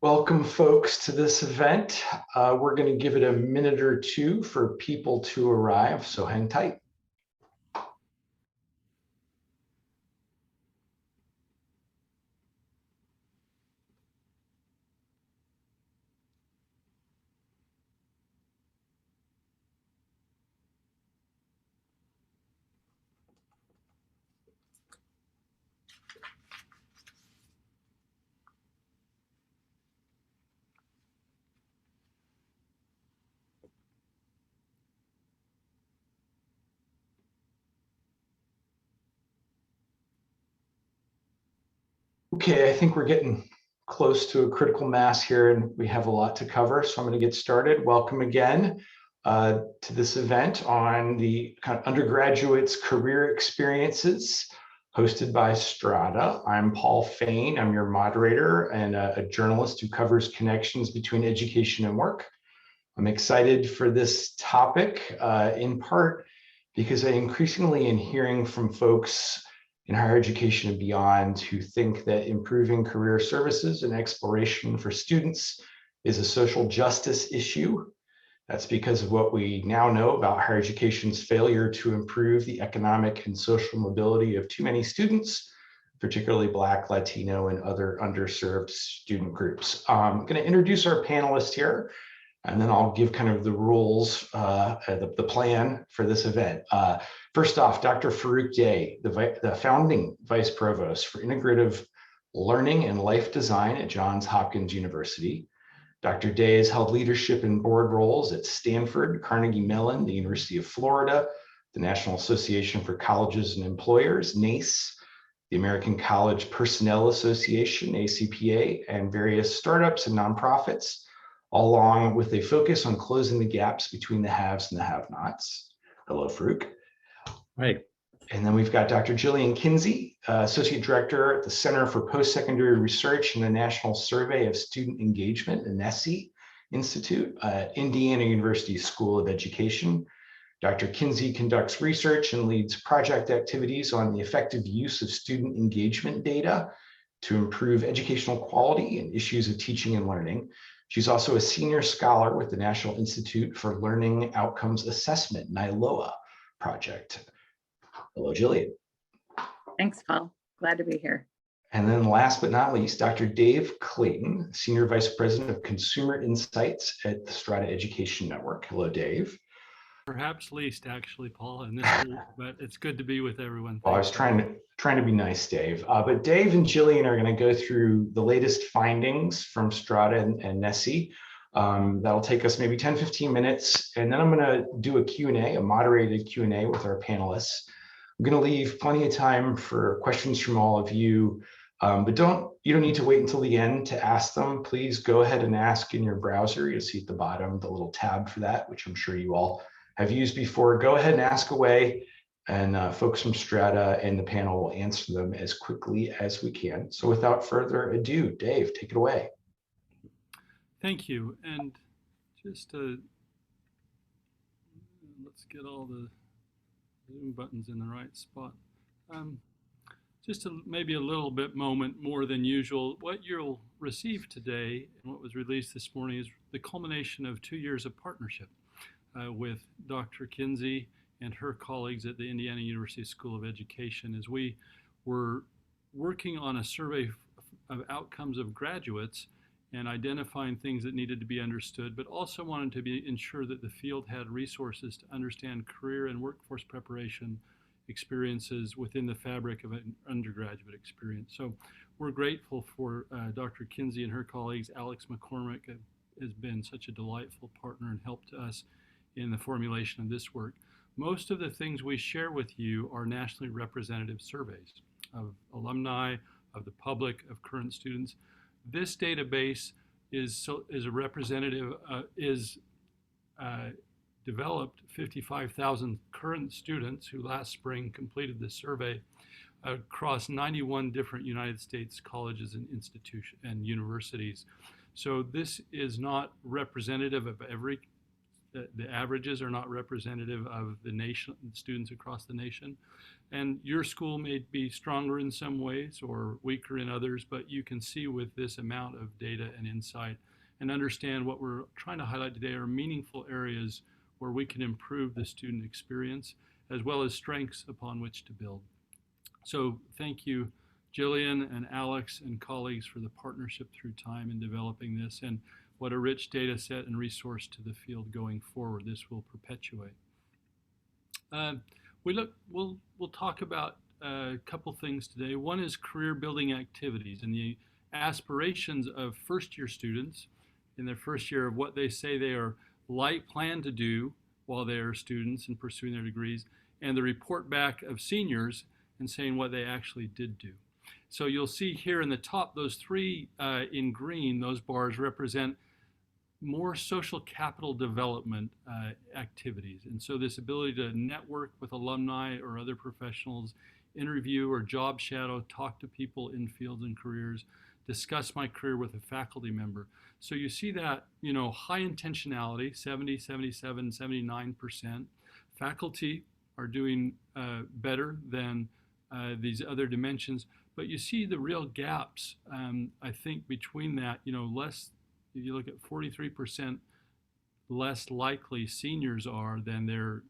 Welcome, folks, to this event. We're going to give it a minute or two for people to arrive, so hang tight. Okay, I think we're getting close to a critical mass here, and we have a lot to cover, so I'm going to get started. Welcome again to this event on the kind of undergraduates' career experiences, hosted by Strada. I'm Paul Fain. I'm your moderator and a journalist who covers connections between education and work. I'm excited for this topic, in part because I increasingly am hearing from folks in higher education and beyond who think that improving career services and exploration for students is a social justice issue. That's because of what we now know about higher education's failure to improve the economic and social mobility of too many students, particularly Black, Latino, and other underserved student groups. I'm going to introduce our panelists here, and then I'll give kind of the rules, the plan for this event. First off, Dr. Farouk Day, the founding Vice Provost for Integrative Learning and Life Design at Johns Hopkins University. Dr. Day has held leadership and board roles at Stanford, Carnegie Mellon, the University of Florida, the National Association for Colleges and Employers, NACE, the American College Personnel Association, ACPA, and various startups and nonprofits, along with a focus on closing the gaps between the haves and the have-nots. Hello, Farouk. Right. And then we've got Dr. Jillian Kinsey, Associate Director at the Center for Postsecondary Research in the National Survey of Student Engagement, NSSE Institute at Indiana University School of Education. Dr. Kinsey conducts research and leads project activities on the effective use of student engagement data to improve educational quality and issues of teaching and learning. She's also a senior scholar with the National Institute for Learning Outcomes Assessment, NILOA project. Hello, Jillian. Thanks, Paul. Glad to be here. And then last but not least, Dr. Dave Clayton, Senior Vice President of Consumer Insights at the Strata Education Network. Hello, Dave. Perhaps least, actually, Paul, in this group, but it's good to be with everyone. Well, I was trying to be nice, Dave. But Dave and Jillian are going to go through the latest findings from Strata and NSSE. That'll take us maybe 10, 15 minutes. And then I'm going to do a Q&A, a moderated Q&A with our panelists. I'm going to leave plenty of time for questions from all of you, but you don't need to wait until the end to ask them. Please go ahead and ask in your browser. You'll see at the bottom the little tab for that, which I'm sure you all have used before. Go ahead and ask away, and folks from Strata and the panel will answer them as quickly as we can. So without further ado, Dave, take it away. Thank you. And just let's get all the Zoom buttons in the right spot. Just maybe a little bit moment more than usual. What you'll receive today and what was released this morning is the culmination of 2 years of partnership with Dr. Kinsey and her colleagues at the Indiana University School of Education, as we were working on a survey of outcomes of graduates and identifying things that needed to be understood, but also wanted to ensure that the field had resources to understand career and workforce preparation experiences within the fabric of an undergraduate experience. So we're grateful for Dr. Kinsey and her colleagues. Alex McCormick has been such a delightful partner and helped us in the formulation of this work. Most of the things we share with you are nationally representative surveys of alumni, of the public, of current students. This database is a representative, developed 55,000 current students who last spring completed this survey across 91 different United States colleges and institutions and universities. So this is not representative of every the averages are not representative of the nation, students across the nation. And your school may be stronger in some ways or weaker in others, but you can see with this amount of data and insight and understand what we're trying to highlight today are meaningful areas where we can improve the student experience as well as strengths upon which to build. So thank you, Jillian and Alex and colleagues, for the partnership through time in developing this, and what a rich data set and resource to the field going forward. This will perpetuate. We'll talk about a couple things today. One is career building activities and the aspirations of first-year students in their first year of what they say they are plan to do while they are students and pursuing their degrees, and the report back of seniors and saying what they actually did do. So you'll see here in the top, those three in green, those bars represent more social capital development activities. And so this ability to network with alumni or other professionals, interview or job shadow, talk to people in fields and careers, discuss my career with a faculty member. So you see that, high intentionality, 70, 77, 79%. Faculty are doing better than these other dimensions, but you see the real gaps, I think, between that, less, if you look at 43% less likely seniors are than their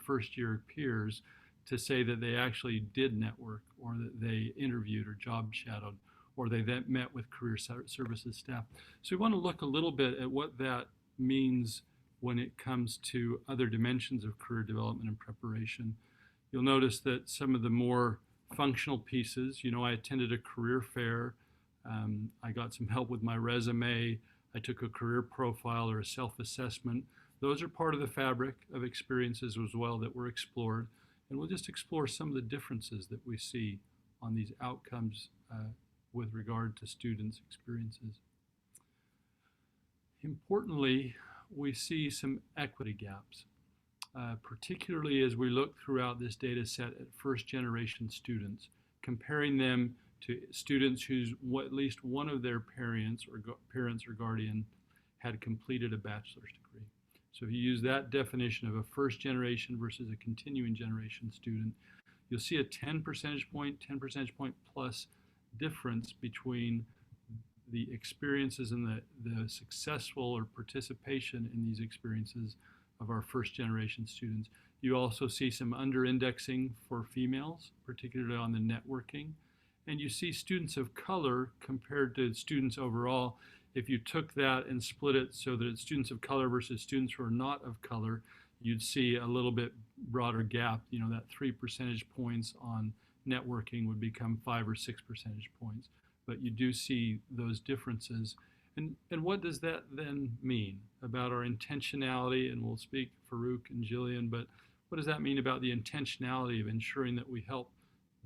first year peers to say that they actually did network or that they interviewed or job shadowed or they then met with career services staff. So we want to look a little bit at what that means when it comes to other dimensions of career development and preparation. You'll notice that some of the more functional pieces, I attended a career fair, I got some help with my resume, I took a career profile or a self-assessment. Those are part of the fabric of experiences as well that were explored. And we'll just explore some of the differences that we see on these outcomes with regard to students' experiences. Importantly, we see some equity gaps, particularly as we look throughout this data set at first-generation students, comparing them to students whose at least one of their parents or guardian had completed a bachelor's degree. So if you use that definition of a first generation versus a continuing generation student, you'll see a 10 percentage point plus difference between the experiences and the successful or participation in these experiences of our first generation students. You also see some under-indexing for females, particularly on the networking. And you see students of color compared to students overall. If you took that and split it so that it's students of color versus students who are not of color, you'd see a little bit broader gap. That 3 percentage points on networking would become 5 or 6 percentage points. But you do see those differences. And what does that then mean about our intentionality? And we'll speak Farouk and Jillian, but what does that mean about the intentionality of ensuring that we help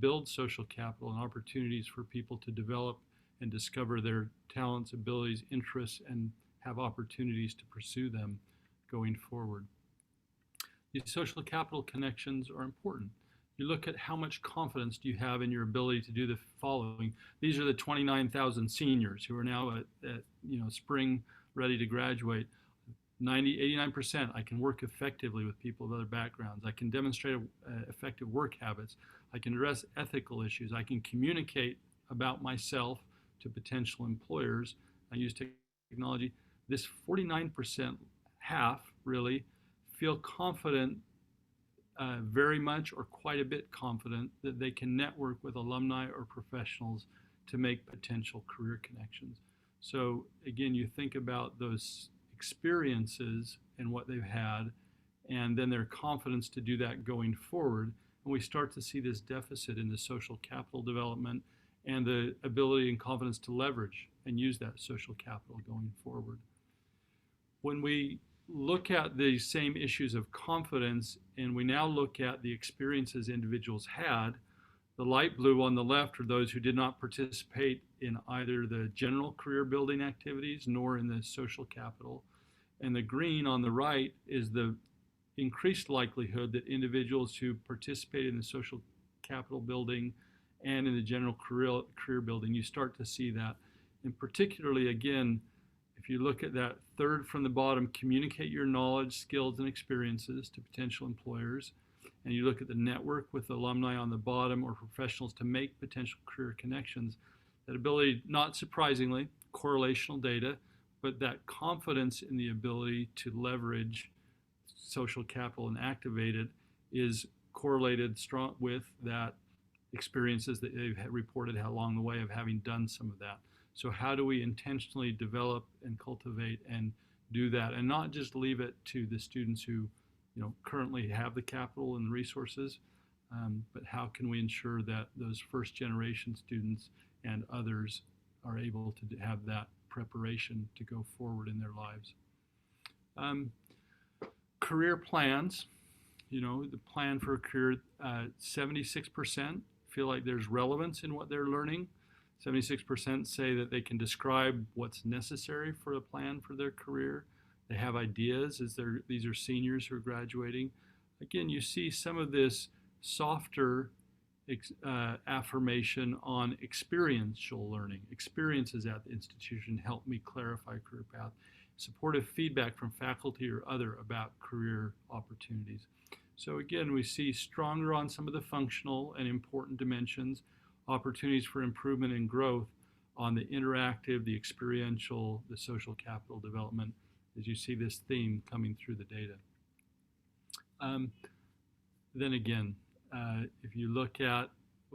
build social capital and opportunities for people to develop and discover their talents, abilities, interests, and have opportunities to pursue them going forward? These social capital connections are important. You look at how much confidence do you have in your ability to do the following. These are the 29,000 seniors who are now at spring ready to graduate. 89%, I can work effectively with people of other backgrounds. I can demonstrate effective work habits. I can address ethical issues. I can communicate about myself to potential employers. I use technology. This 49%, half really, feel confident, very much or quite a bit confident that they can network with alumni or professionals to make potential career connections. So again, you think about those experiences and what they've had, and then their confidence to do that going forward. And we start to see this deficit in the social capital development and the ability and confidence to leverage and use that social capital going forward. When we look at the same issues of confidence and we now look at the experiences individuals had, the light blue on the left are those who did not participate in either the general career building activities nor in the social capital. And the green on the right is the increased likelihood that individuals who participate in the social capital building and in the general career building, you start to see that. And particularly, again, if If you look at that third from the bottom, communicate your knowledge, skills, and experiences to potential employers. And you look at the network with alumni on the bottom, or professionals to make potential career connections. That ability, not surprisingly, correlational data, but that confidence in the ability to leverage social capital and activate it is correlated strong with that experiences that they've reported along the way of having done some of that. So how do we intentionally develop and cultivate and do that, and not just leave it to the students who currently have the capital and the resources, but how can we ensure that those first generation students and others are able to have that preparation to go forward in their lives. Career plans, the plan for a career, 76% feel like there's relevance in what they're learning. 76% say that they can describe what's necessary for a plan for their career. They have ideas as these are seniors who are graduating. Again, you see some of this softer affirmation on experiential learning. Experiences at the institution help me clarify career path. Supportive feedback from faculty or other about career opportunities. So again, we see stronger on some of the functional and important dimensions, opportunities for improvement and growth on the interactive, the experiential, the social capital development, as you see this theme coming through the data. Then again, if you look at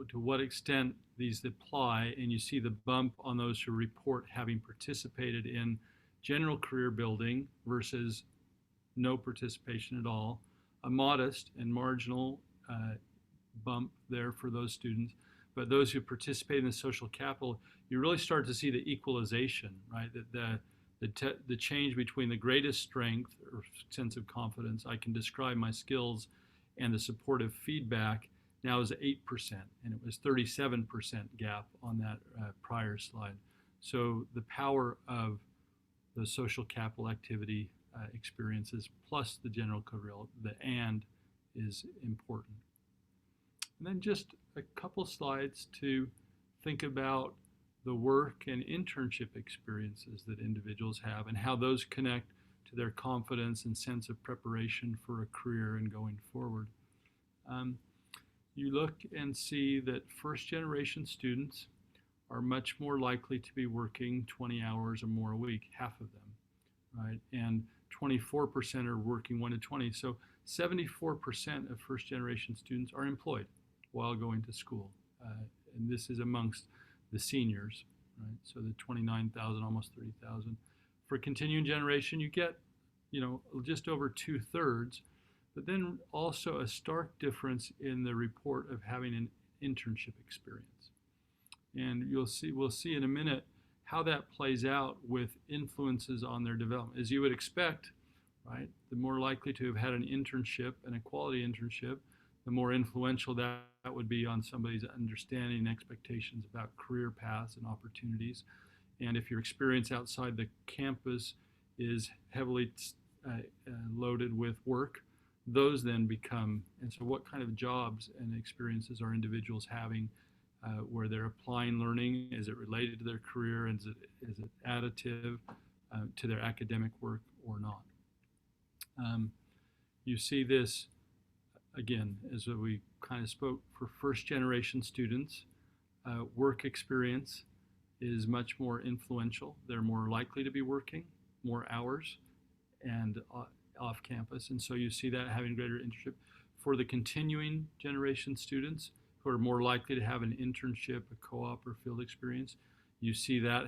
to what extent these apply, and you see the bump on those who report having participated in general career building versus no participation at all, a modest and marginal bump there for those students. But those who participate in the social capital, you really start to see the equalization, right? That the change between the greatest strength or sense of confidence, I can describe my skills, and the supportive feedback now is 8%, and it was 37% gap on that prior slide. So the power of the social capital activity experiences plus the general career, the and is important. And then just a couple slides to think about the work and internship experiences that individuals have and how those connect to their confidence and sense of preparation for a career and going forward. You look and see that first generation students are much more likely to be working 20 hours or more a week, half of them, right? And 24% are working 1 to 20. So 74% of first generation students are employed while going to school. And this is amongst the seniors, right? So the 29,000, almost 30,000. For continuing generation, you get, just over 2/3, but then also a stark difference in the report of having an internship experience. And we'll see in a minute how that plays out with influences on their development. As you would expect, right, the more likely to have had an internship and a quality internship, the more influential that would be on somebody's understanding and expectations about career paths and opportunities. And if your experience outside the campus is heavily loaded with work, those then become, and so what kind of jobs and experiences are individuals having where they're applying learning? Is it related to their career? Is it additive to their academic work or not? You see this, again, as we kind of spoke, for first generation students, work experience is much more influential. They're more likely to be working more hours and off campus. And so you see that having greater internship. For the continuing generation students who are more likely to have an internship, a co-op or field experience, you see that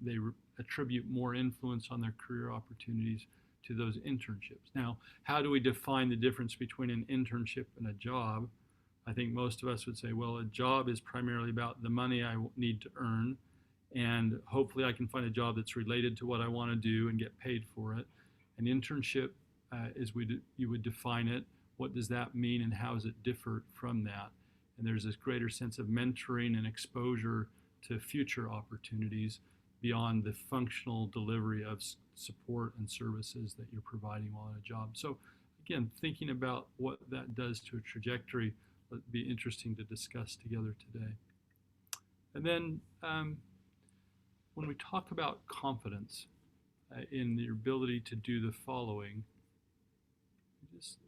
they attribute more influence on their career opportunities to those internships. Now, how do we define the difference between an internship and a job? I think most of us would say, well, a job is primarily about the money I need to earn, and hopefully I can find a job that's related to what I want to do and get paid for it. An internship, as you would define it, what does that mean and how does it differ from that? And there's this greater sense of mentoring and exposure to future opportunities beyond the functional delivery of support and services that you're providing while in a job. So again, thinking about what that does to a trajectory would be interesting to discuss together today. And then when we talk about confidence, in your ability to do the following. Just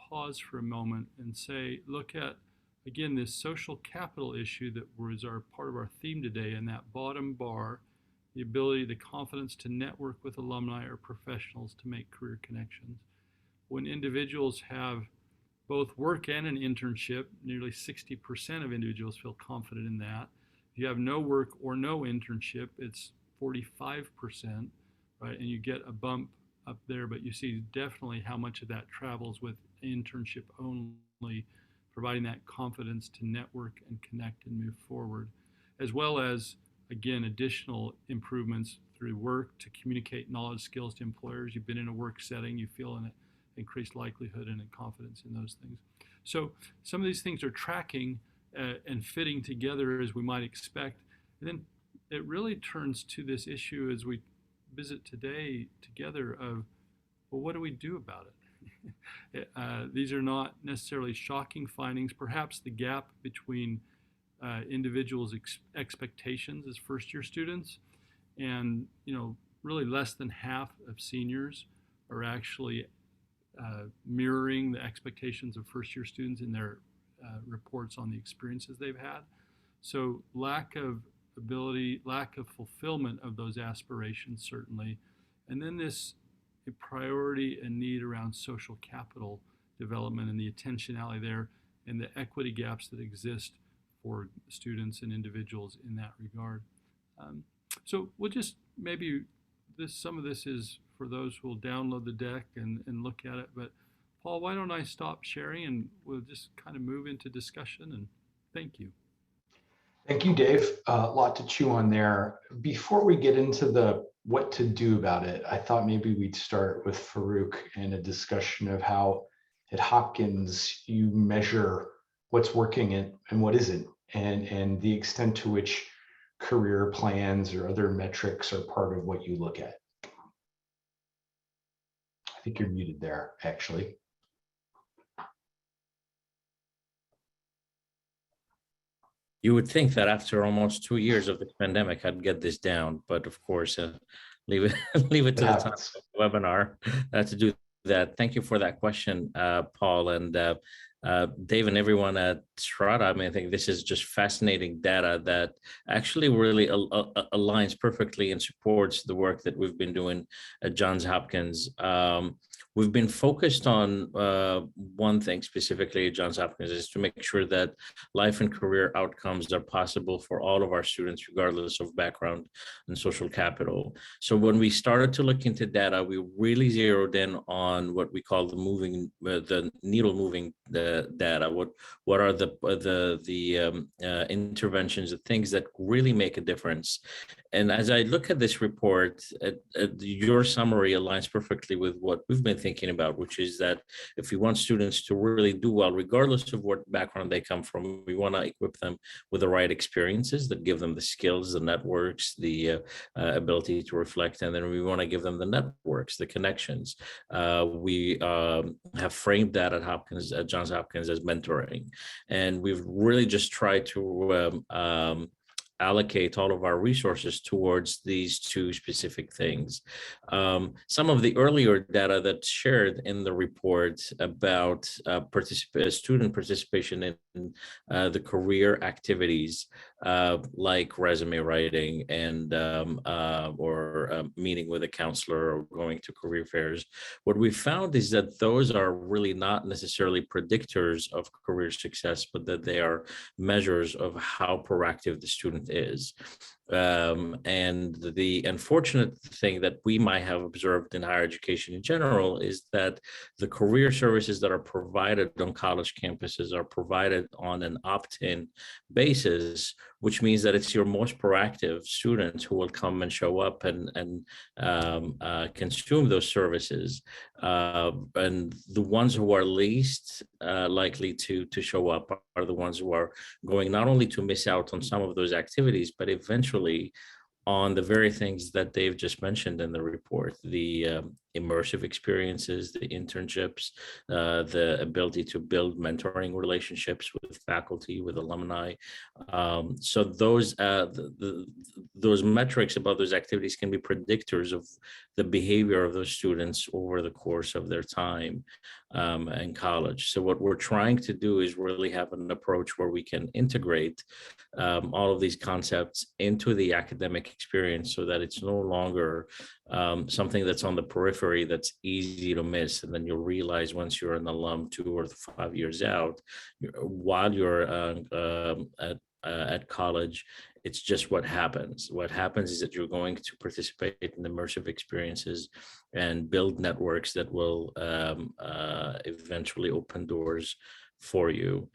pause for a moment and say, look at, again, this social capital issue that was our part of our theme today, and that bottom bar, the ability, the confidence to network with alumni or professionals to make career connections. When individuals have both work and an internship, nearly 60% of individuals feel confident in that. If you have no work or no internship, it's 45%, right? And you get a bump up there, but you see definitely how much of that travels with internship only, providing that confidence to network and connect and move forward, as well as, again, additional improvements through work to communicate knowledge skills to employers. You've been in a work setting, you feel an increased likelihood and confidence in those things. So some of these things are tracking and fitting together as we might expect. And then it really turns to this issue as we visit today together of, well, what do we do about it? These are not necessarily shocking findings. Perhaps the gap between individuals' expectations as first-year students and, really less than half of seniors are actually mirroring the expectations of first-year students in their reports on the experiences they've had. So lack of ability, lack of fulfillment of those aspirations, certainly. And then this priority and need around social capital development and the attentionality there and the equity gaps that exist for students and individuals in that regard. So we'll just maybe some of this is for those who will download the deck and look at it. But Paul, why don't I stop sharing and we'll just kind of move into discussion, and thank you. Thank you, Dave. A lot to chew on there. Before we get into the what to do about it, I thought maybe we'd start with Farouk and a discussion of how at Hopkins you measure what's working and what isn't, and the extent to which career plans or other metrics are part of what you look at. I think you're muted there, actually. You would think that after almost 2 years of the pandemic, I'd get this down, but of course, leave it to the time of the webinar to do that. Thank you for that question, Paul, and Dave and everyone at Strata. I mean, I think this is just fascinating data that actually really aligns perfectly and supports the work that we've been doing at Johns Hopkins. We've been focused on one thing specifically at Johns Hopkins, is to make sure that life and career outcomes are possible for all of our students, regardless of background and social capital. So when we started to look into data, we really zeroed in on what we call the needle moving data. What are the interventions, the things that really make a difference? And as I look at this report, your summary aligns perfectly with what we've been thinking about, which is that if we want students to really do well, regardless of what background they come from, we want to equip them with the right experiences that give them the skills, the networks, the ability to reflect, and then we want to give them the networks, the connections. We have framed that at Johns Hopkins as mentoring, and we've really just tried to allocate all of our resources towards these two specific things. Some of the earlier data that's shared in the report about student participation in the career activities like resume writing and or meeting with a counselor or going to career fairs, what we found is that those are really not necessarily predictors of career success, but that they are measures of how proactive the student is. And the unfortunate thing that we might have observed in higher education in general is that the career services that are provided on college campuses are provided on an opt-in basis, which means that it's your most proactive students who will come and show up and consume those services. And the ones who are least likely to show up are the ones who are going not only to miss out on some of those activities, but eventually on the very things that Dave just mentioned in the report, the immersive experiences, the internships, the ability to build mentoring relationships with faculty, with alumni. So those metrics about those activities can be predictors of the behavior of those students over the course of their time in college. So what we're trying to do is really have an approach where we can integrate all of these concepts into the academic experience so that it's no longer something that's on the periphery that's easy to miss. And then you'll realize once you're an alum 2 or 5 years out, while you're at college, it's just what happens. What happens is that you're going to participate in immersive experiences and build networks that will eventually open doors for you.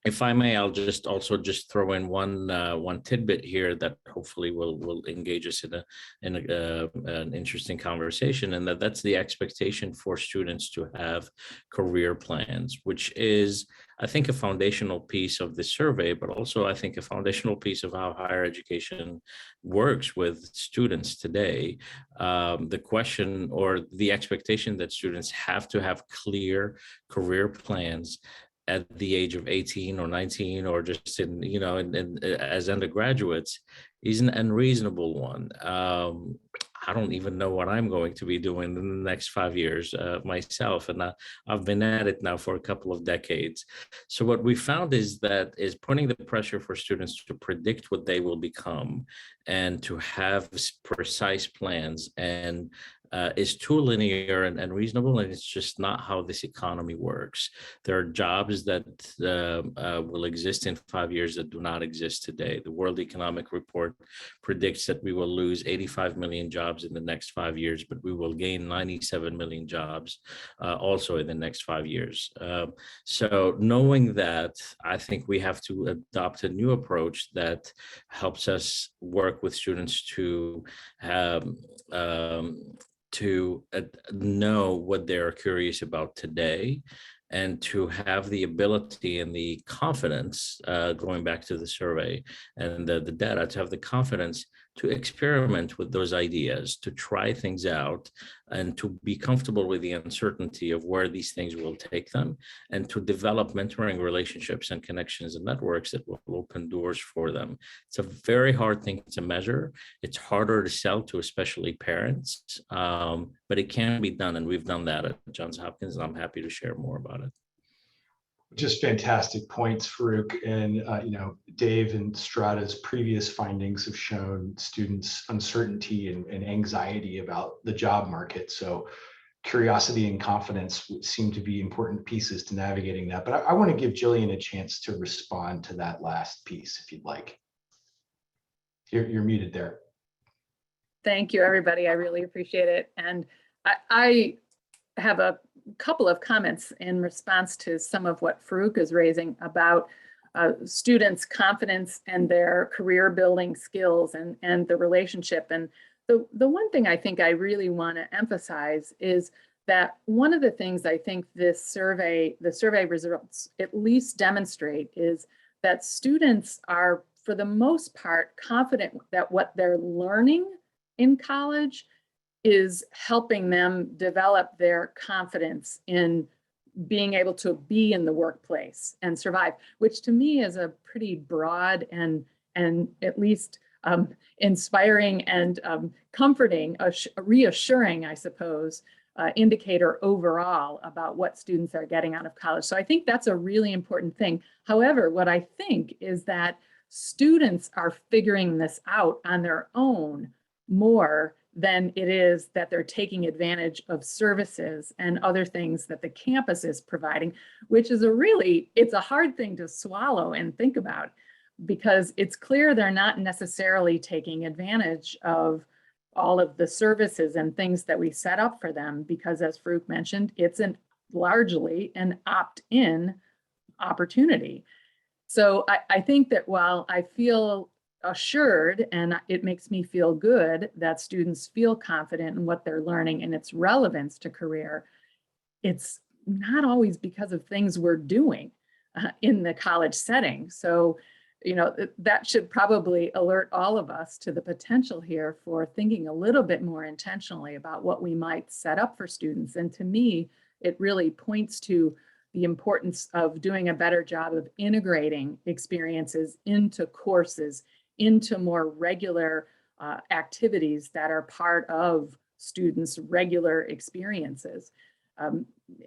If I may, I'll also throw in one tidbit here that hopefully will engage us in an interesting conversation, and that's the expectation for students to have career plans, which is, I think, a foundational piece of the survey, but also I think a foundational piece of how higher education works with students today. The question or the expectation that students have to have clear career plans at the age of 18 or 19, or just as undergraduates, is an unreasonable one. I don't even know what I'm going to be doing in the next 5 years myself, and I've been at it now for a couple of decades. So what we found is putting the pressure for students to predict what they will become and to have precise plans and is too linear and reasonable, and it's just not how this economy works. There are jobs that will exist in 5 years that do not exist today. The World Economic Report predicts that we will lose 85 million jobs in the next 5 years, but we will gain 97 million jobs also in the next 5 years. So knowing that, I think we have to adopt a new approach that helps us work with students to know what they're curious about today, and to have the ability and the confidence, going back to the survey and the data, to have the confidence to experiment with those ideas, to try things out, and to be comfortable with the uncertainty of where these things will take them, and to develop mentoring relationships and connections and networks that will open doors for them. It's a very hard thing to measure. It's harder to sell to, especially parents, but it can be done, and we've done that at Johns Hopkins, and I'm happy to share more about it. Just fantastic points, Farouk. And Dave and Strada's previous findings have shown students' uncertainty and anxiety about the job market. So curiosity and confidence seem to be important pieces to navigating that. But I want to give Jillian a chance to respond to that last piece, if you'd like. You're muted there. Thank you, everybody. I really appreciate it. And I have a couple of comments in response to some of what Farouk is raising about students' confidence and their career building skills and the relationship. And the one thing I think I really want to emphasize is that one of the things I think the survey results at least demonstrate is that students are, for the most part, confident that what they're learning in college is helping them develop their confidence in being able to be in the workplace and survive, which to me is a pretty broad and at least inspiring and comforting, reassuring, I suppose, indicator overall about what students are getting out of college. So I think that's a really important thing. However, what I think is that students are figuring this out on their own more than it is that they're taking advantage of services and other things that the campus is providing, which is it's a hard thing to swallow and think about, because it's clear they're not necessarily taking advantage of all of the services and things that we set up for them, because as Farouk mentioned, it's largely an opt-in opportunity. So I think that while I feel assured, and it makes me feel good that students feel confident in what they're learning and its relevance to career, it's not always because of things we're doing in the college setting. So that should probably alert all of us to the potential here for thinking a little bit more intentionally about what we might set up for students. And to me, it really points to the importance of doing a better job of integrating experiences into courses, into more regular activities that are part of students' regular experiences.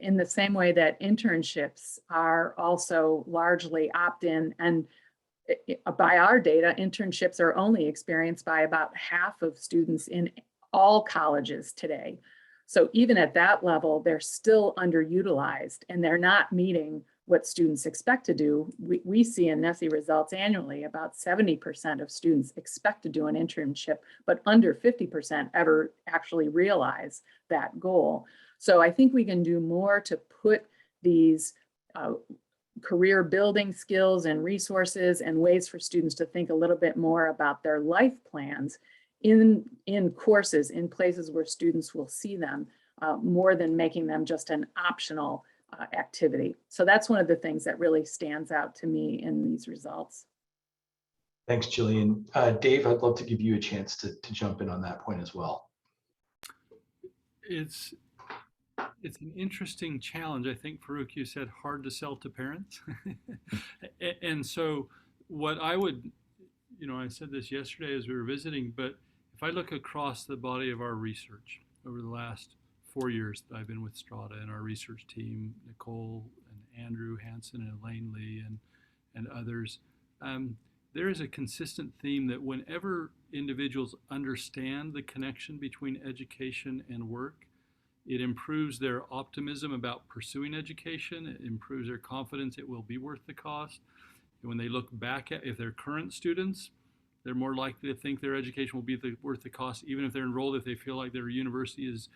In the same way that internships are also largely opt-in, and by our data, internships are only experienced by about half of students in all colleges today. So even at that level, they're still underutilized and they're not meeting what students expect to do. We see in NSSE results annually about 70% of students expect to do an internship, but under 50% ever actually realize that goal. So I think we can do more to put these career building skills and resources and ways for students to think a little bit more about their life plans in courses, in places where students will see them, more than making them just an optional activity. So that's one of the things that really stands out to me in these results. Thanks, Jillian. Dave, I'd love to give you a chance to jump in on that point as well. It's an interesting challenge. I think, Farouk, you said hard to sell to parents. And so what I would, I said this yesterday as we were visiting, but if I look across the body of our research over the last 4 years that I've been with Strata and our research team, Nicole and Andrew Hansen and Elaine Lee and others, there is a consistent theme that whenever individuals understand the connection between education and work, it improves their optimism about pursuing education. It improves their confidence it will be worth the cost. And when they look back at, if they're current students, they're more likely to think their education will be worth the cost, even if they're enrolled, if they feel like their university is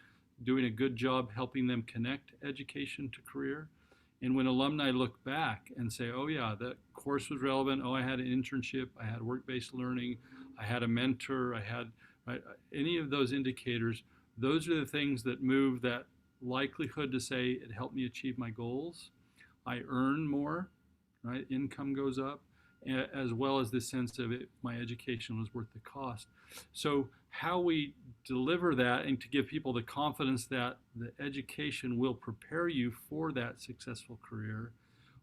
doing a good job helping them connect education to career. And when alumni look back and say, oh yeah, that course was relevant. Oh, I had an internship. I had work-based learning. I had a mentor. I had any of those indicators. Those are the things that move that likelihood to say it helped me achieve my goals. I earn more, right? Income goes up, as well as this sense of it, my education was worth the cost. So how we deliver that and to give people the confidence that the education will prepare you for that successful career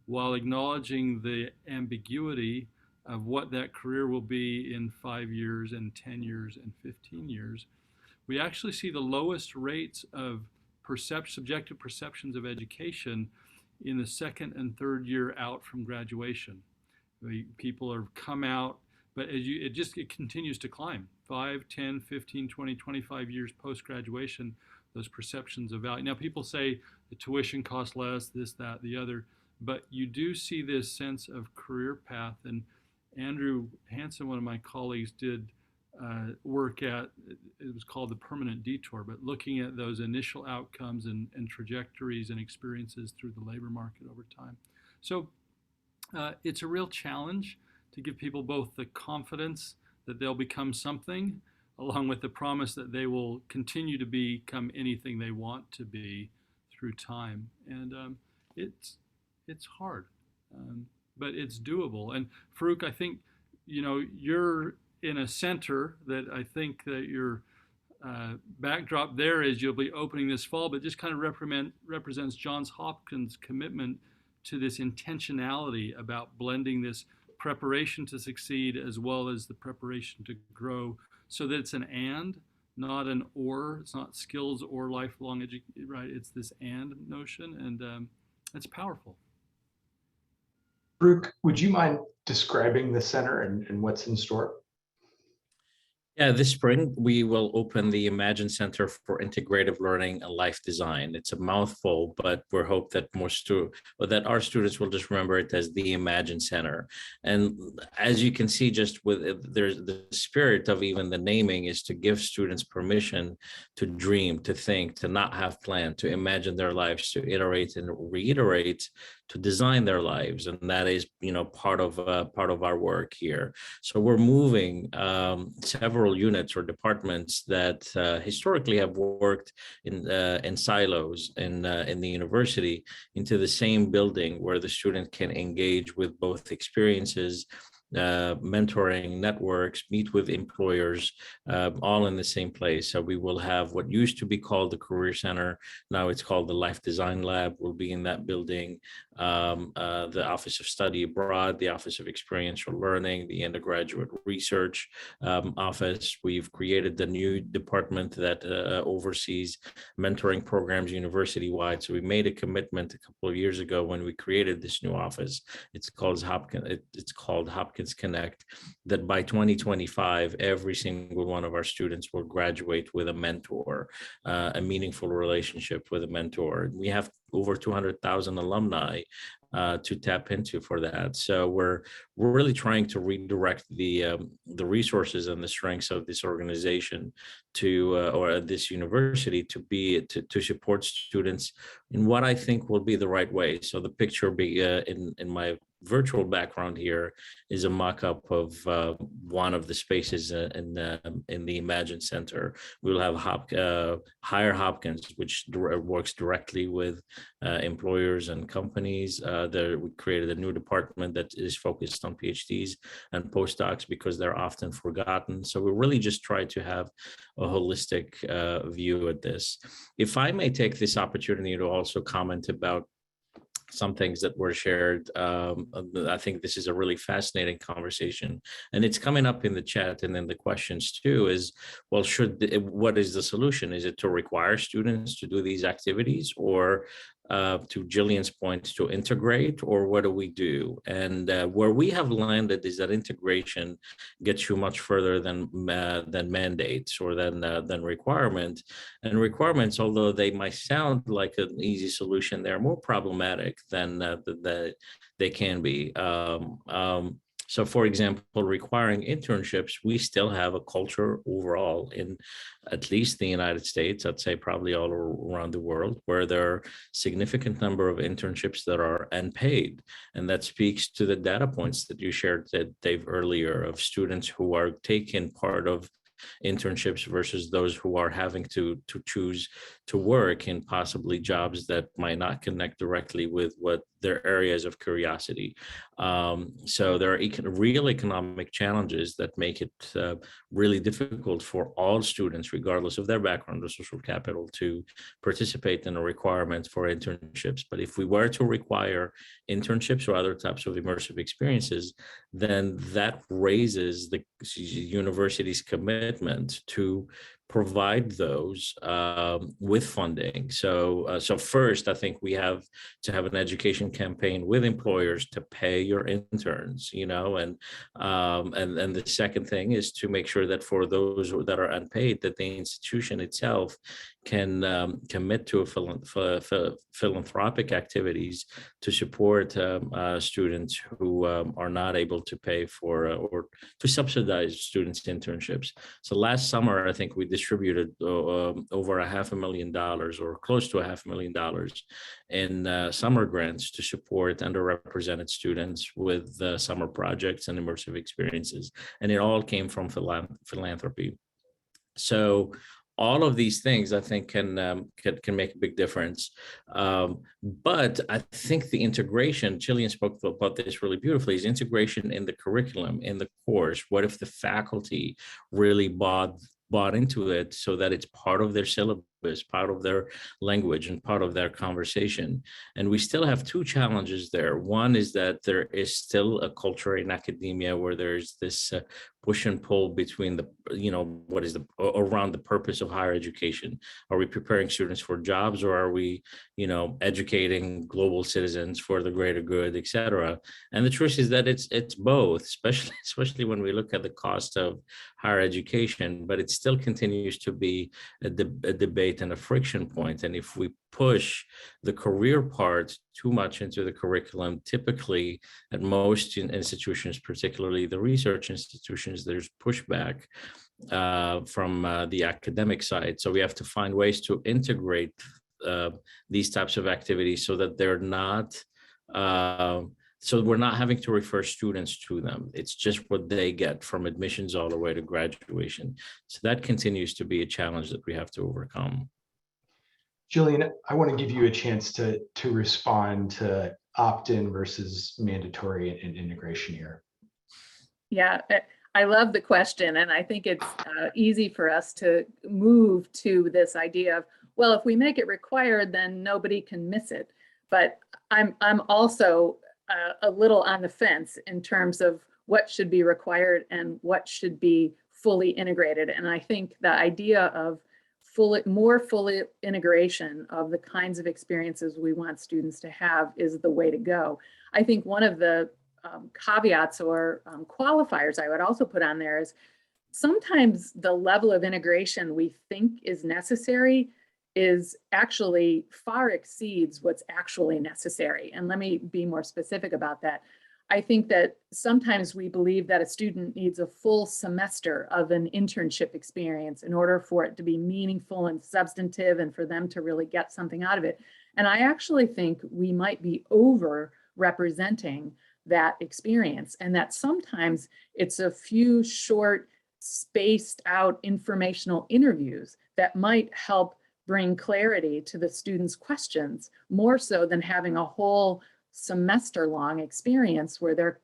while acknowledging the ambiguity of what that career will be in 5 years and 10 years and 15 years. We actually see the lowest rates of subjective perceptions of education in the second and third year out from graduation. People are come out, but it continues to climb. 5, 10, 15, 20, 25 years post-graduation, those perceptions of value. Now people say the tuition costs less, this, that, the other, but you do see this sense of career path. And Andrew Hansen, one of my colleagues, did work at, it was called the permanent detour, but looking at those initial outcomes and trajectories and experiences through the labor market over time. So it's a real challenge to give people both the confidence that they'll become something, along with the promise that they will continue to become anything they want to be through time. And it's hard, but it's doable. And Farouk, I think, you're in a center that I think that your backdrop there is you'll be opening this fall, but just kind of represents Johns Hopkins' commitment to this intentionality about blending this preparation to succeed as well as the preparation to grow, so that it's an and, not an or. It's not skills or lifelong education, right? It's this and notion, and it's powerful. Brooke, would you mind describing the center and what's in store? Yeah, this spring, we will open the Imagine Center for Integrative Learning and Life Design. It's a mouthful, but we hope that that our students will just remember it as the Imagine Center. And as you can see, just with there's the spirit of even the naming is to give students permission to dream, to think, to not have plan, to imagine their lives, to iterate and reiterate, to design their lives. And that is, part of our work here. So we're moving several units or departments that historically have worked in silos in the university into the same building where the student can engage with both experiences mentoring networks, meet with employers, all in the same place. So we will have what used to be called the Career Center. Now it's called the Life Design Lab. Will be in that building. The Office of Study Abroad, the Office of Experiential Learning, the Undergraduate Research Office. We've created the new department that oversees mentoring programs university-wide. So we made a commitment a couple of years ago when we created this new office. It's called Hopkins Connect, that by 2025, every single one of our students will graduate with a mentor, a meaningful relationship with a mentor. We have over 200,000 alumni to tap into for that. So we're really trying to redirect the resources and the strengths of this organization to or this university to support students in what I think will be the right way. So the picture in my virtual background here is a mock-up of one of the spaces in the Imagine Center. We'll have Hire Hopkins, which works directly with employers and companies. We created a new department that is focused on PhDs and postdocs because they're often forgotten. So we really just try to have a holistic view at this. If I may take this opportunity to also comment about some things that were shared. I think this is a really fascinating conversation, and it's coming up in the chat and in the questions too. Is well, what is the solution? Is it to require students to do these activities, or to Jillian's point, to integrate, or what do we do? And where we have landed is that integration gets you much further than mandates or than requirement. And requirements, although they might sound like an easy solution, they're more problematic than they can be. So, for example, requiring internships, we still have a culture overall in at least the United States, I'd say probably all around the world, where there are significant number of internships that are unpaid. And that speaks to the data points that you shared, Dave, earlier, of students who are taking part of internships versus those who are having to choose to work in possibly jobs that might not connect directly with what their areas of curiosity. So there are real economic challenges that make it really difficult for all students, regardless of their background or social capital, to participate in a requirement for internships. But if we were to require internships or other types of immersive experiences, then that raises the university's commitment to provide those with funding. So first, I think we have to have an education campaign with employers to pay your interns, and the second thing is to make sure that for those that are unpaid, that the institution itself can commit to philanthropic activities to support students who are not able to pay for or to subsidize students' internships. So last summer, I think we distributed over $500,000 or close to $500,000 in summer grants to support underrepresented students with summer projects and immersive experiences. And it all came from philanthropy. So all of these things, I think, can make a big difference. But I think the integration, Jillian spoke about this really beautifully, is integration in the curriculum, in the course. What if the faculty really bought into it so that it's part of their syllabus, part of their language, and part of their conversation? And we still have two challenges there. One is that there is still a culture in academia where there's this push and pull between what is around the purpose of higher education. Are we preparing students for jobs, or are we, educating global citizens for the greater good, et cetera? And the truth is that it's both, especially when we look at the cost of higher education, but it still continues to be a debate and a friction point. And if we push the career part too much into the curriculum, typically at most institutions, particularly the research institutions, there's pushback from the academic side. So we have to find ways to integrate these types of activities so that they're not so we're not having to refer students to them. It's just what they get from admissions all the way to graduation. So that continues to be a challenge that we have to overcome. Jillian, I want to give you a chance to respond to opt-in versus mandatory and integration here. Yeah, I love the question, and I think it's easy for us to move to this idea of, well, if we make it required, then nobody can miss it. But I'm also a little on the fence in terms of what should be required and what should be fully integrated. And I think the idea of more fully integration of the kinds of experiences we want students to have is the way to go. I think one of the caveats or qualifiers I would also put on there is sometimes the level of integration we think is necessary is actually far exceeds what's actually necessary. And let me be more specific about that. I think that sometimes we believe that a student needs a full semester of an internship experience in order for it to be meaningful and substantive and for them to really get something out of it. And I actually think we might be over representing that experience, and that sometimes it's a few short, spaced out informational interviews that might help bring clarity to the students' questions, more so than having a whole semester-long experience where they're,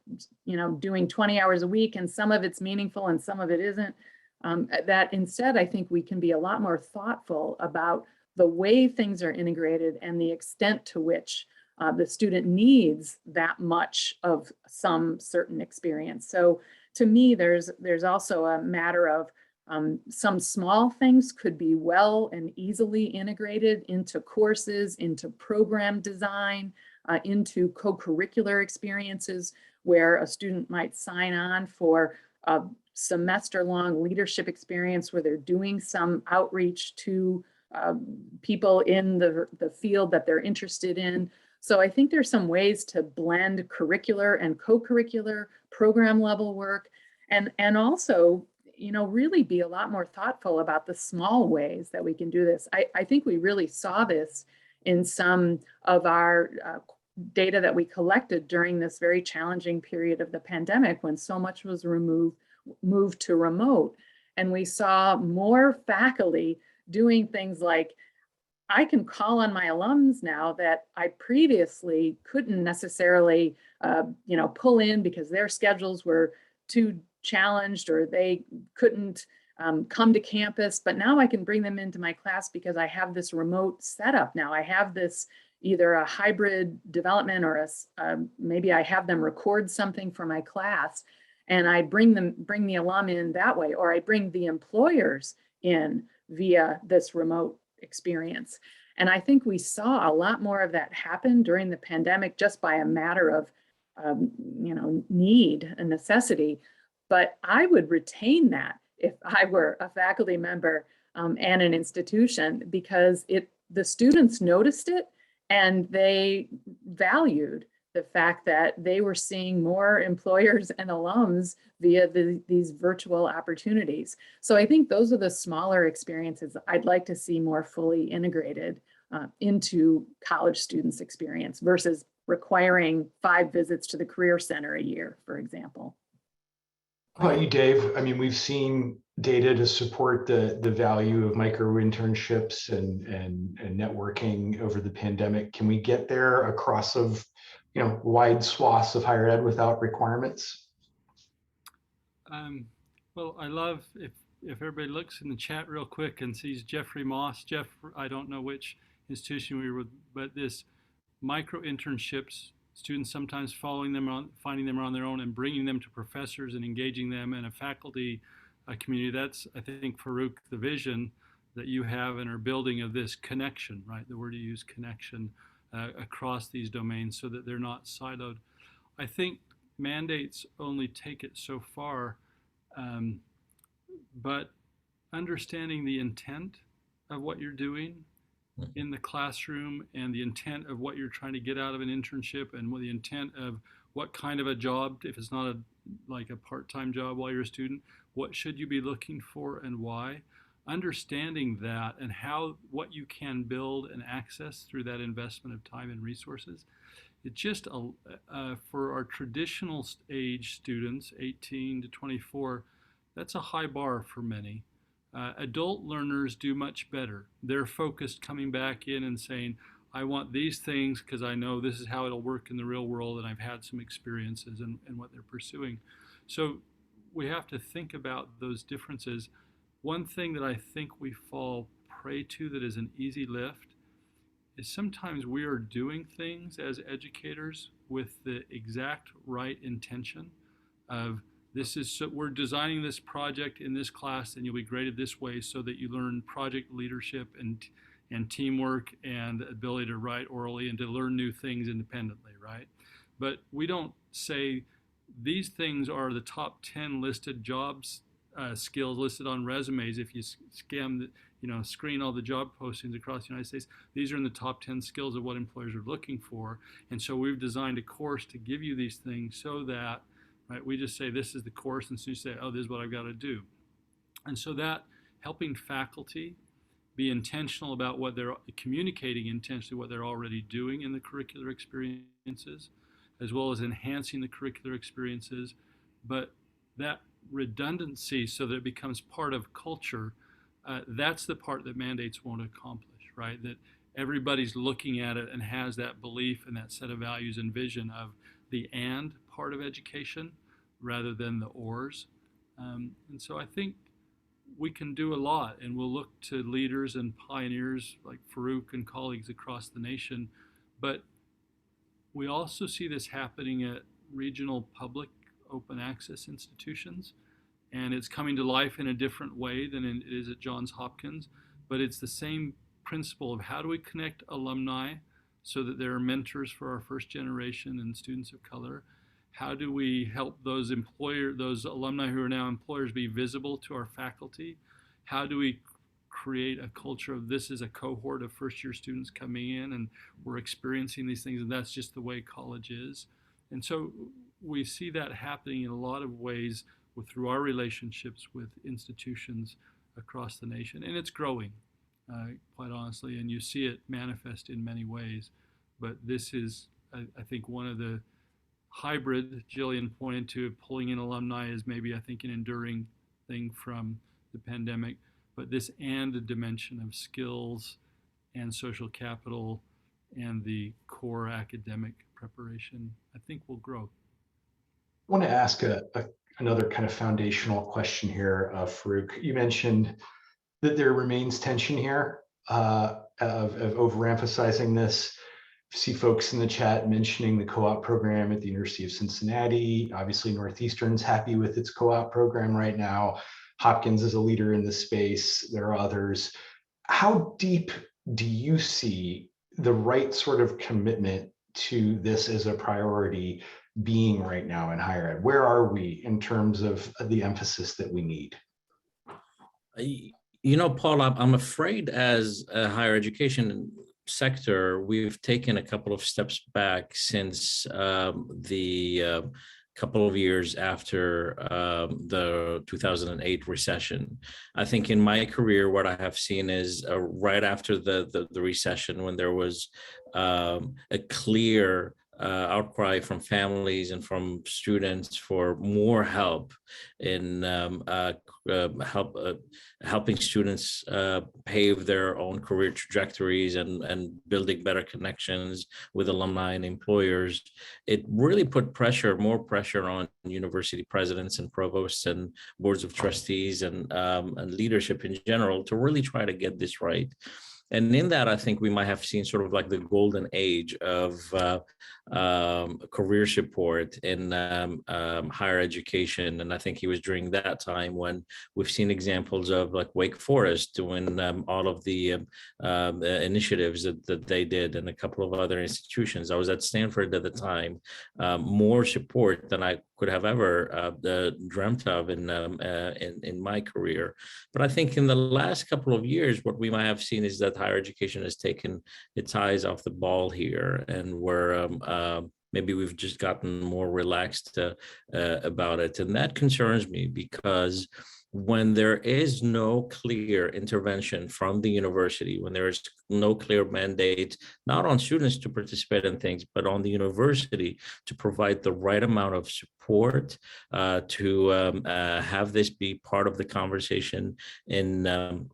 doing 20 hours a week, and some of it's meaningful and some of it isn't. That instead, I think we can be a lot more thoughtful about the way things are integrated and the extent to which the student needs that much of some certain experience. So to me, there's also a matter of some small things could be well and easily integrated into courses, into program design, into co-curricular experiences where a student might sign on for a semester-long leadership experience where they're doing some outreach to people in the field that they're interested in. So I think there's some ways to blend curricular and co-curricular program level work, and also, really be a lot more thoughtful about the small ways that we can do this. I think we really saw this in some of our data that we collected during this very challenging period of the pandemic when so much was moved to remote. And we saw more faculty doing things like, I can call on my alums now that I previously couldn't necessarily, pull in because their schedules were too challenged or they couldn't come to campus. But now I can bring them into my class because I have this remote setup now. I have this either a hybrid development or maybe I have them record something for my class, and I bring the alum in that way, or I bring the employers in via this remote experience. And I think we saw a lot more of that happen during the pandemic just by a matter of need and necessity. But I would retain that if I were a faculty member and an institution, because the students noticed it and they valued the fact that they were seeing more employers and alums via these virtual opportunities. So I think those are the smaller experiences I'd like to see more fully integrated into college students' experience versus requiring 5 visits to the Career Center a year, for example. How about you, Dave? I mean, we've seen data to support the value of micro internships and networking over the pandemic. Can we get there across wide swaths of higher ed without requirements? Well, I love if everybody looks in the chat real quick and sees Jeffrey Moss. Jeff, I don't know which institution we were with, but this micro internships, students sometimes finding them on their own and bringing them to professors and engaging them in a faculty community. That's, I think, Farouk, the vision that you have and are building of this connection, right? The word you use, connection, across these domains so that they're not siloed. I think mandates only take it so far, but understanding the intent of what you're doing in the classroom and the intent of what you're trying to get out of an internship and the intent of what kind of a job, if it's not like a part-time job while you're a student, what should you be looking for and why? Understanding that and what you can build and access through that investment of time and resources. It just, for our traditional age students, 18 to 24, that's a high bar for many. Adult learners do much better. They're focused coming back in and saying, I want these things because I know this is how it'll work in the real world and I've had some experiences in what they're pursuing. So we have to think about those differences. One thing that I think we fall prey to that is an easy lift is sometimes we are doing things as educators with the exact right intention of this is, so we're designing this project in this class and you'll be graded this way so that you learn project leadership and teamwork and ability to write orally and to learn new things independently, right? But we don't say these things are the top 10 listed jobs skills listed on resumes. If you screen all the job postings across the United States, these are in the top 10 skills of what employers are looking for. And so we've designed a course to give you these things so that, right, we just say this is the course, and so you say, oh, this is what I've got to do. And so that helping faculty be intentional about what they're communicating intentionally, what they're already doing in the curricular experiences, as well as enhancing the curricular experiences, but that redundancy so that it becomes part of culture, that's the part that mandates won't accomplish, right? That everybody's looking at it and has that belief and that set of values and vision of the and part of education rather than the ors. And so I think we can do a lot, and we'll look to leaders and pioneers like Farouk and colleagues across the nation, but we also see this happening at regional public open access institutions, and it's coming to life in a different way than it is at Johns Hopkins, but it's the same principle of how do we connect alumni so that they're mentors for our first generation and students of color. How do we help those alumni who are now employers be visible to our faculty? How do we create a culture of this is a cohort of first-year students coming in and we're experiencing these things, and that's just the way college is. And so we see that happening in a lot of ways through our relationships with institutions across the nation, and it's growing, quite honestly, and you see it manifest in many ways. But this is, I think, one of the hybrid Jillian pointed to, pulling in alumni is maybe, I think, an enduring thing from the pandemic, but this and a dimension of skills and social capital and the core academic preparation, I think will grow. I want to ask another kind of foundational question here, Farouk. You mentioned that there remains tension here of overemphasizing this. See folks in the chat mentioning the co-op program at the University of Cincinnati. Obviously, Northeastern's happy with its co-op program right now. Hopkins is a leader in this space. There are others. How deep do you see the right sort of commitment to this as a priority being right now in higher ed? Where are we in terms of the emphasis that we need? You know, Paul, I'm afraid as a higher education sector, we've taken a couple of steps back since the couple of years after the 2008 recession. I think in my career, what I have seen is right after the recession, when there was a clear outcry from families and from students for more help in helping students pave their own career trajectories and building better connections with alumni and employers. It really put more pressure on university presidents and provosts and boards of trustees and leadership in general to really try to get this right. And in that, I think we might have seen sort of like the golden age of career support in higher education. And I think it was during that time when we've seen examples of like Wake Forest doing all of the initiatives that they did, and a couple of other institutions. I was at Stanford at the time, more support than I could have ever dreamt of in my career. But I think in the last couple of years, what we might have seen is that higher education has taken its eyes off the ball here, and we're maybe we've just gotten more relaxed about it. And that concerns me, because when there is no clear intervention from the university, when there is no clear mandate, not on students to participate in things, but on the university to provide the right amount of support to have this be part of the conversation in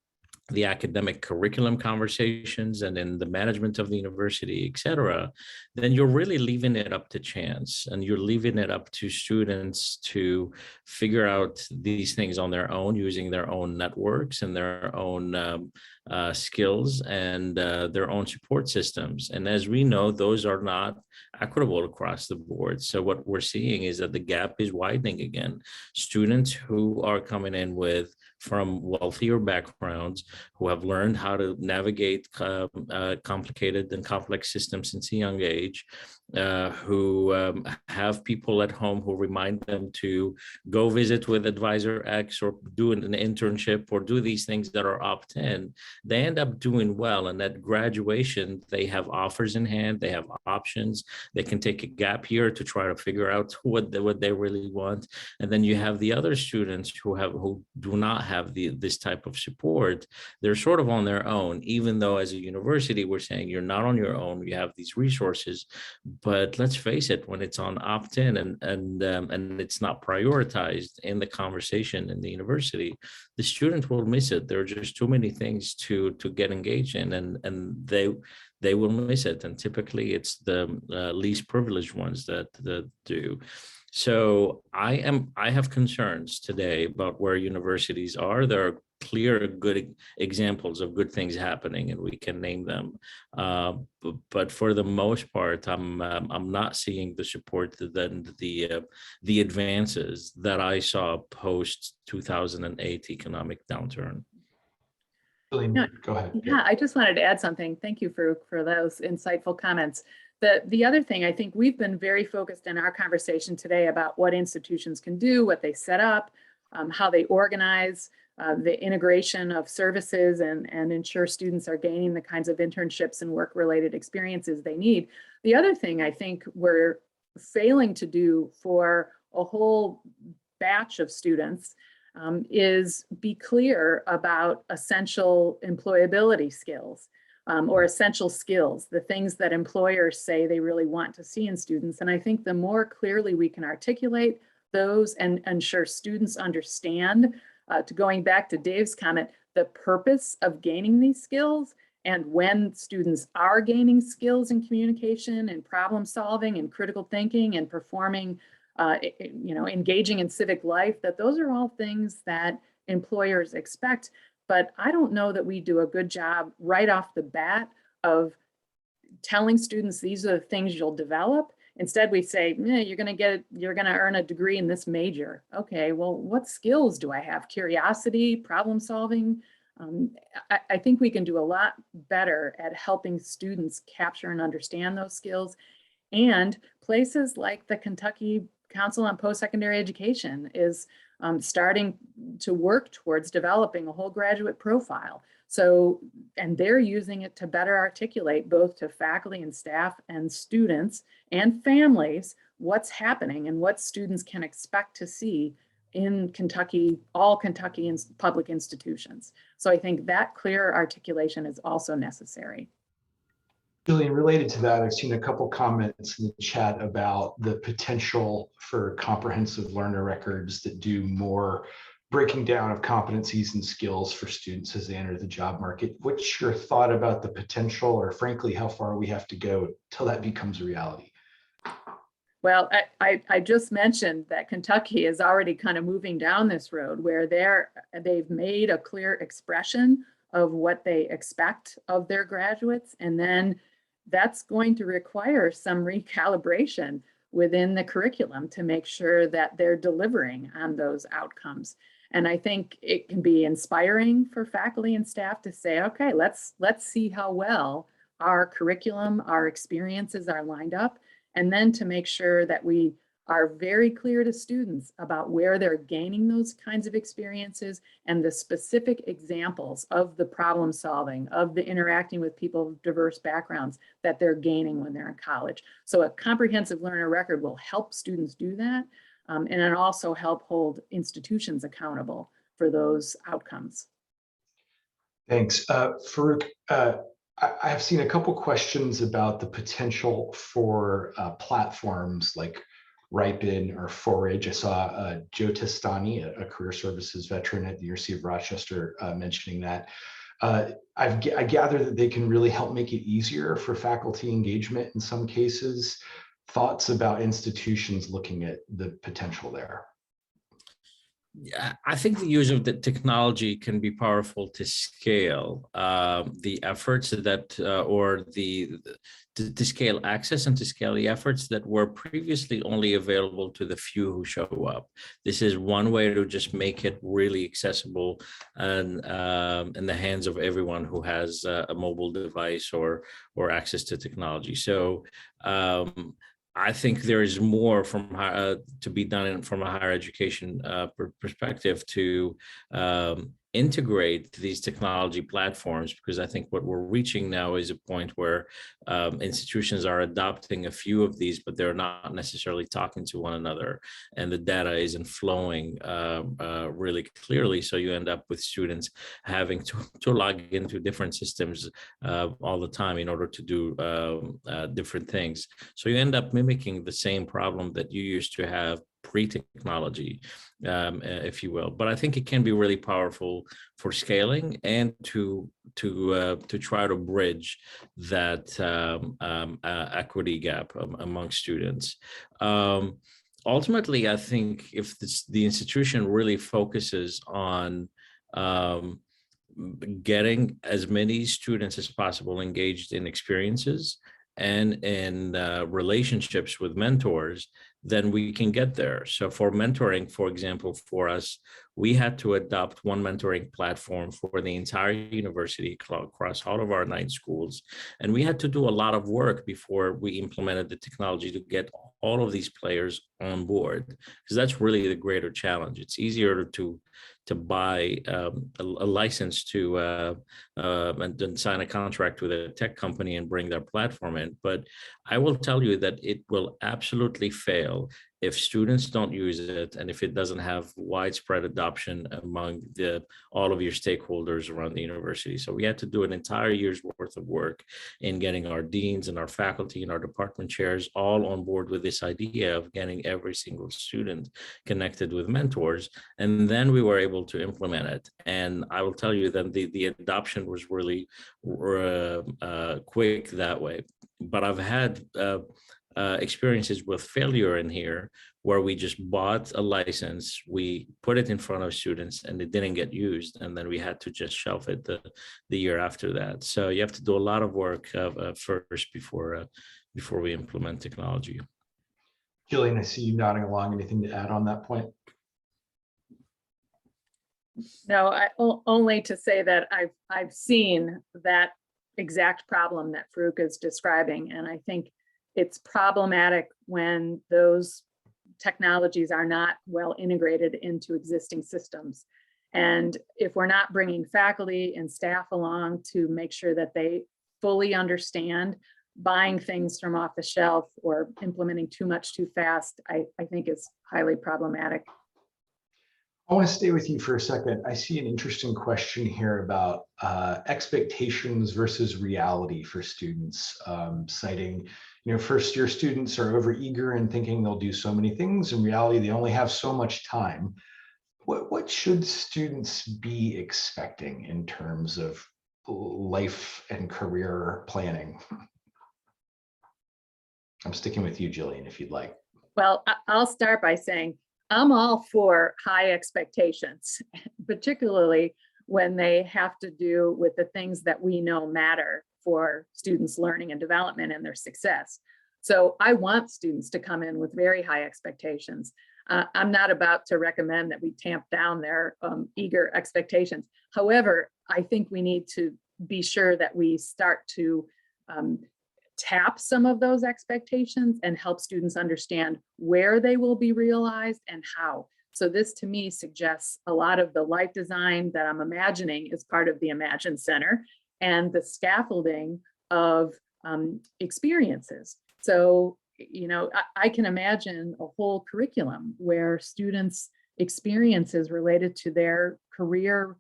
the academic curriculum conversations and in the management of the university, et cetera, then you're really leaving it up to chance, and you're leaving it up to students to figure out these things on their own, using their own networks and their own skills and their own support systems. And as we know, those are not equitable across the board. So what we're seeing is that the gap is widening again. Students who are coming in from wealthier backgrounds, who have learned how to navigate complicated and complex systems since a young age, who have people at home who remind them to go visit with advisor X or do an internship or do these things that are opt-in, they end up doing well. And at graduation, they have offers in hand, they have options, they can take a gap year to try to figure out what they really want. And then you have the other students who do not have this type of support. They're sort of on their own, even though as a university, we're saying you're not on your own, you have these resources. But let's face it, when it's on opt-in and it's not prioritized in the conversation in the university, the student will miss it. There are just too many things to get engaged in, and they will miss it. And typically it's the least privileged ones that do. So I have concerns today about where universities are. There are clear good examples of good things happening, and we can name them. But for the most part, I'm not seeing the support than the advances that I saw post 2008 economic downturn. Go ahead. Yeah, I just wanted to add something. Thank you for those insightful comments. The other thing, I think we've been very focused in our conversation today about what institutions can do, what they set up, how they organize, the integration of services and ensure students are gaining the kinds of internships and work-related experiences they need. The other thing I think we're failing to do for a whole batch of students is be clear about essential employability skills or essential skills, the things that employers say they really want to see in students. And I think the more clearly we can articulate those and ensure students understand, to going back to Dave's comment, the purpose of gaining these skills, and when students are gaining skills in communication and problem solving and critical thinking and performing, engaging in civic life, that those are all things that employers expect. But I don't know that we do a good job right off the bat of telling students these are the things you'll develop. Instead, we say, you're going to earn a degree in this major. Okay, well, what skills do I have? Curiosity, problem solving. I think we can do a lot better at helping students capture and understand those skills. And places like the Kentucky Council on Postsecondary Education is starting to work towards developing a whole graduate profile. So, and they're using it to better articulate both to faculty and staff and students and families what's happening and what students can expect to see in Kentucky, all Kentucky public institutions. So I think that clear articulation is also necessary. Julian, related to that, I've seen a couple comments in the chat about the potential for comprehensive learner records that do more breaking down of competencies and skills for students as they enter the job market. What's your thought about the potential, or frankly, how far we have to go till that becomes a reality? Well, I just mentioned that Kentucky is already kind of moving down this road where they've made a clear expression of what they expect of their graduates. And then that's going to require some recalibration within the curriculum to make sure that they're delivering on those outcomes. And I think it can be inspiring for faculty and staff to say, okay, let's see how well our curriculum, our experiences are lined up, and then to make sure that we are very clear to students about where they're gaining those kinds of experiences and the specific examples of the problem solving, of the interacting with people of diverse backgrounds that they're gaining when they're in college. So a comprehensive learner record will help students do that, and it also help hold institutions accountable for those outcomes. Thanks. Farouk, I have seen a couple questions about the potential for platforms like Ripen or Forage. I saw Joe Testani, a career services veteran at the University of Rochester, mentioning that. I gather that they can really help make it easier for faculty engagement in some cases. Thoughts about institutions looking at the potential there? Yeah, I think the use of the technology can be powerful to scale the efforts that, or to scale access and to scale the efforts that were previously only available to the few who show up. This is one way to just make it really accessible and in the hands of everyone who has a mobile device or access to technology. So I think there is more to be done from a higher education perspective to integrate these technology platforms, because I think what we're reaching now is a point where institutions are adopting a few of these, but they're not necessarily talking to one another, and the data isn't flowing really clearly. So you end up with students having to log into different systems all the time in order to do different things. So you end up mimicking the same problem that you used to have pre-technology, if you will. But I think it can be really powerful for scaling and to try to bridge that equity gap among students. Ultimately, I think if the institution really focuses on getting as many students as possible engaged in experiences and in relationships with mentors, then we can get there. So for mentoring, for example, for us, we had to adopt one mentoring platform for the entire university across all of our 9 schools. And we had to do a lot of work before we implemented the technology to get all of these players on board, because that's really the greater challenge. It's easier to buy a license to and then sign a contract with a tech company and bring their platform in. But I will tell you that it will absolutely fail if students don't use it and if it doesn't have widespread adoption among all of your stakeholders around the university. So we had to do an entire year's worth of work in getting our deans and our faculty and our department chairs all on board with this idea of getting every single student connected with mentors. And then we were able to implement it. And I will tell you that the adoption was really quick that way. But I've had experiences with failure in here where we just bought a license, we put it in front of students and it didn't get used, and then we had to just shelf it the year after that. So you have to do a lot of work first before we implement technology. Jillian, I see you nodding along. Anything to add on that point? No, only to say that I've seen that exact problem that Farouk is describing, and I think it's problematic when those technologies are not well integrated into existing systems. And if we're not bringing faculty and staff along to make sure that they fully understand, buying things from off the shelf or implementing too much too fast, I think is highly problematic. I want to stay with you for a second. I see an interesting question here about expectations versus reality for students, citing, first-year students are overeager and thinking they'll do so many things. In reality, they only have so much time. What should students be expecting in terms of life and career planning? I'm sticking with you, Jillian, if you'd like. Well, I'll start by saying I'm all for high expectations, particularly when they have to do with the things that we know matter for students' learning and development and their success. So I want students to come in with very high expectations. I'm not about to recommend that we tamp down their eager expectations. However, I think we need to be sure that we start to tap some of those expectations and help students understand where they will be realized and how. So this to me suggests a lot of the life design that I'm imagining is part of the Imagine Center and the scaffolding of experiences. So, I can imagine a whole curriculum where students' experiences related to their career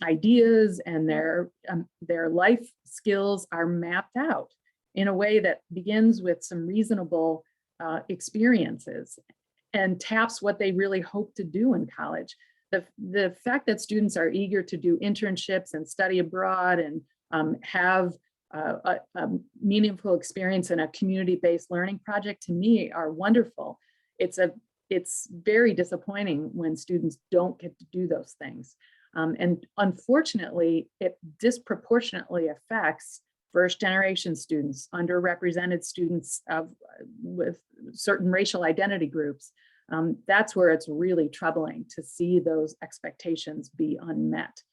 ideas and their life skills are mapped out in a way that begins with some reasonable experiences and taps what they really hope to do in college. the fact that students are eager to do internships and study abroad and have a meaningful experience in a community-based learning project, to me, are wonderful. It's very disappointing when students don't get to do those things. And unfortunately, it disproportionately affects first-generation students, underrepresented students with certain racial identity groups. That's where it's really troubling to see those expectations be unmet.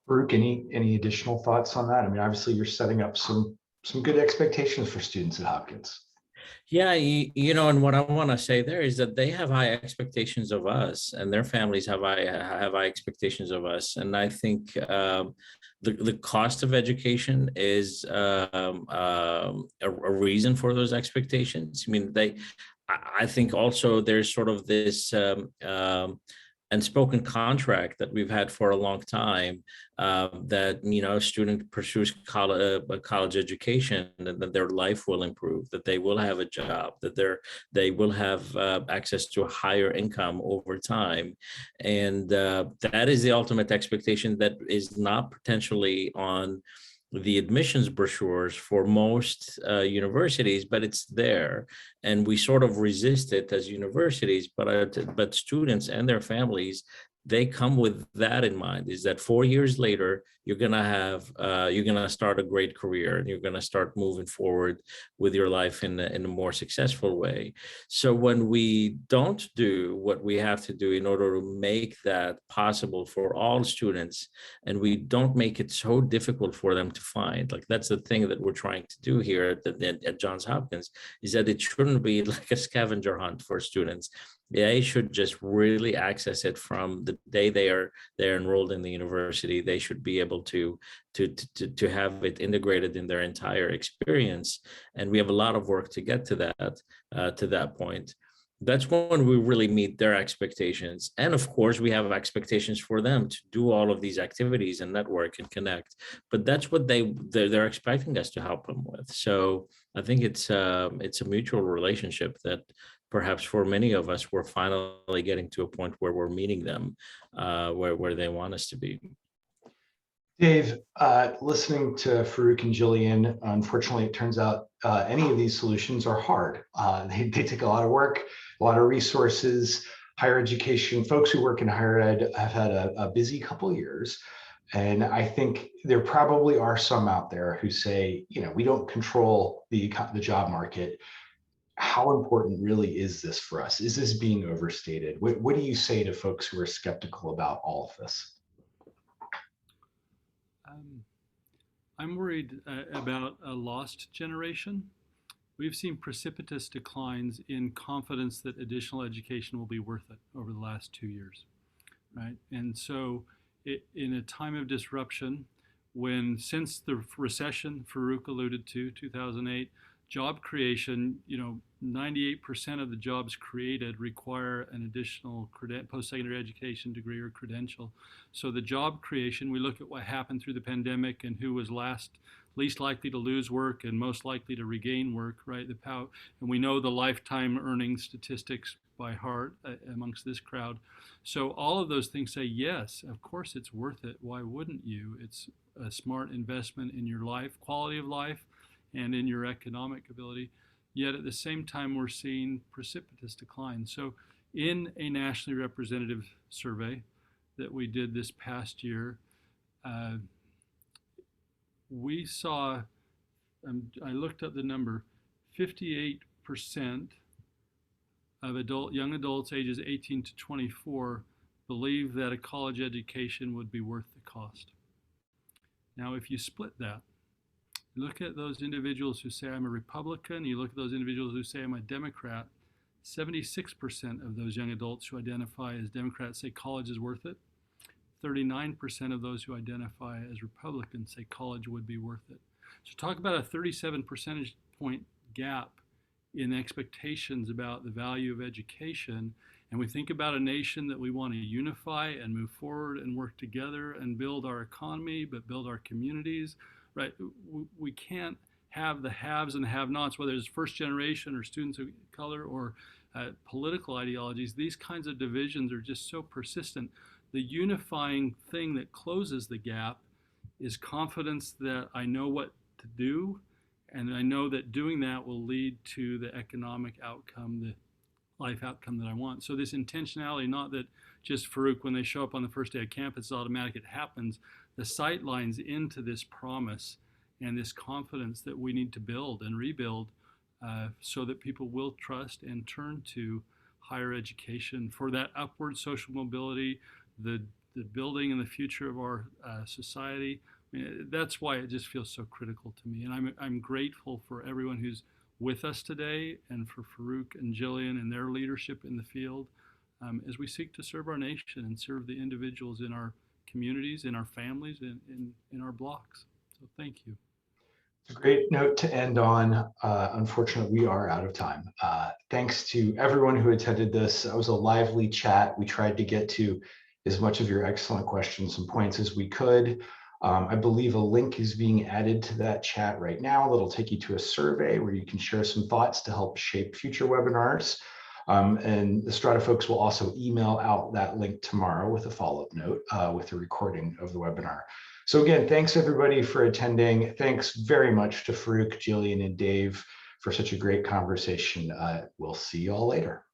Farouk, any additional thoughts on that? I mean, obviously you're setting up some good expectations for students at Hopkins. Yeah, you know, and what I want to say there is that they have high expectations of us, and their families have high expectations of us. And I think the cost of education is a reason for those expectations. I mean, I think also there's sort of this unspoken contract that we've had for a long time, that, you know, student pursues a college education, and that their life will improve, that they will have a job, that they will have access to a higher income over time. And that is the ultimate expectation that is not potentially on the admissions brochures for most universities, but it's there, and we sort of resist it as universities. But students and their families, they come with that in mind: is that 4 years later, you're gonna start a great career, and you're gonna start moving forward with your life in a more successful way. So when we don't do what we have to do in order to make that possible for all students, and we don't make it so difficult for them to find, like, that's the thing that we're trying to do here at Johns Hopkins, is that it shouldn't be like a scavenger hunt for students. They should just really access it from the day they're enrolled in the university. They should be able to have it integrated in their entire experience. And we have a lot of work to get to that point. That's when we really meet their expectations. And of course, we have expectations for them to do all of these activities and network and connect. But that's what they're expecting us to help them with. So I think it's a mutual relationship that perhaps for many of us, we're finally getting to a point where we're meeting them where they want us to be. Dave, listening to Farouk and Jillian, unfortunately, it turns out any of these solutions are hard. They take a lot of work, a lot of resources. Higher education, folks who work in higher ed have had a busy couple of years. And I think there probably are some out there who say, you know, we don't control the job market. How important really is this for us? Is this being overstated? What do you say to folks who are skeptical about all of this? I'm worried about a lost generation. We've seen precipitous declines in confidence that additional education will be worth it over the last 2 years, right? And so in a time of disruption, when since the recession Farouk alluded to, 2008, job creation, 98% of the jobs created require an additional post-secondary education degree or credential. So the job creation, we look at what happened through the pandemic and who was least likely to lose work and most likely to regain work, right? And we know the lifetime earnings statistics by heart amongst this crowd. So all of those things say, yes, of course it's worth it. Why wouldn't you? It's a smart investment in your life, quality of life, and in your economic ability. Yet at the same time, we're seeing precipitous decline. So in a nationally representative survey that we did this past year, we saw, I looked up the number, 58% of young adults ages 18 to 24 believe that a college education would be worth the cost. Now, if you split that, look at those individuals who say I'm a Republican, you look at those individuals who say I'm a Democrat, 76% of those young adults who identify as Democrats say college is worth it. 39% of those who identify as Republicans say college would be worth it. So talk about a 37 percentage point gap in expectations about the value of education. And we think about a nation that we want to unify and move forward and work together and build our economy, but build our communities. Right, we can't have the haves and have-nots, whether it's first generation or students of color or political ideologies. These kinds of divisions are just so persistent. The unifying thing that closes the gap is confidence that I know what to do, and I know that doing that will lead to the economic outcome, the life outcome that I want. So this intentionality, not that just Farouk, when they show up on the first day of campus, it's automatic, it happens. The sight lines into this promise and this confidence that we need to build and rebuild so that people will trust and turn to higher education for that upward social mobility, the building and the future of our society. I mean, that's why it just feels so critical to me. And I'm grateful for everyone who's with us today and for Farouk and Jillian and their leadership in the field as we seek to serve our nation and serve the individuals in our communities, in our families, and in our blocks. So thank you. It's a great note to end on. Unfortunately, we are out of time. Thanks to everyone who attended this. It was a lively chat. We tried to get to as much of your excellent questions and points as we could. I believe a link is being added to that chat right now that'll take you to a survey where you can share some thoughts to help shape future webinars. And the Strata folks will also email out that link tomorrow with a follow-up note with a recording of the webinar. So again, thanks everybody for attending. Thanks very much to Farouk, Jillian, and Dave for such a great conversation. We'll see you all later.